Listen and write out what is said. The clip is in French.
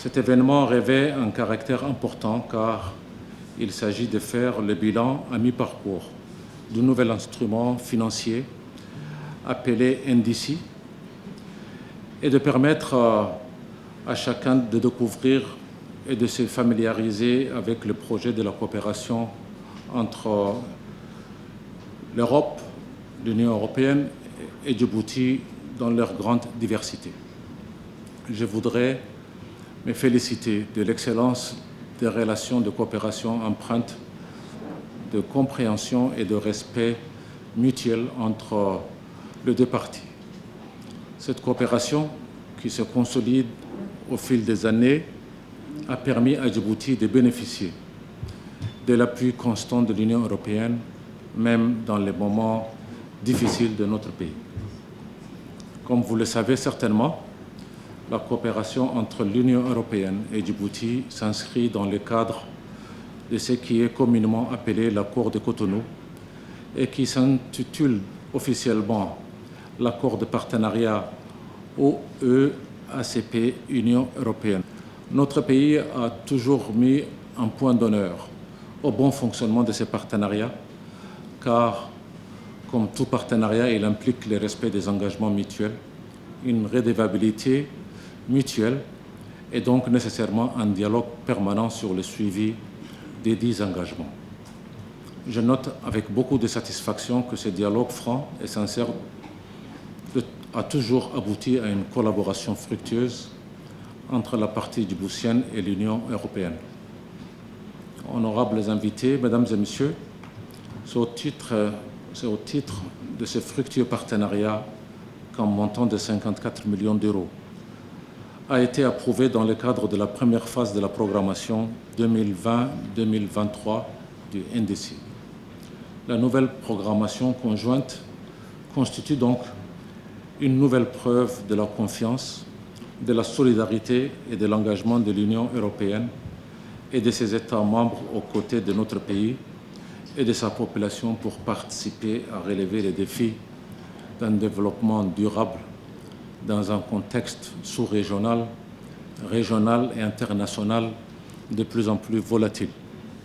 Cet événement revêt un caractère important car il s'agit de faire le bilan à mi-parcours du nouvel instrument financier appelé NDC et de permettre à chacun de découvrir et de se familiariser avec le projet de la coopération entre l'Europe, l'Union européenne et Djibouti dans leur grande diversité. Je voudrais me féliciter de l'excellence des relations de coopération empreintes de compréhension et de respect mutuel entre les deux parties. Cette coopération, qui se consolide au fil des années, a permis à Djibouti de bénéficier de l'appui constant de l'Union européenne, même dans les moments difficiles de notre pays. Comme vous le savez certainement, la coopération entre l'Union européenne et Djibouti s'inscrit dans le cadre de ce qui est communément appelé l'accord de Cotonou et qui s'intitule officiellement l'accord de partenariat OE-ACP Union européenne. Notre pays a toujours mis un point d'honneur au bon fonctionnement de ces partenariats, car, comme tout partenariat, il implique le respect des engagements mutuels, une redevabilité mutuelle et donc nécessairement un dialogue permanent sur le suivi des 10 engagements. Je note avec beaucoup de satisfaction que ce dialogue franc et sincère a toujours abouti à une collaboration fructueuse entre la partie djiboutienne et l'Union européenne. Honorables invités, Mesdames et Messieurs, c'est au titre de ce fructueux partenariat qu'un montant de 54 millions d'euros a été approuvé dans le cadre de la première phase de la programmation 2020-2023 du NDC. La nouvelle programmation conjointe constitue donc une nouvelle preuve de la confiance, de la solidarité et de l'engagement de l'Union européenne et de ses États membres aux côtés de notre pays et de sa population pour participer à relever les défis d'un développement durable dans un contexte sous-régional, régional et international de plus en plus volatile.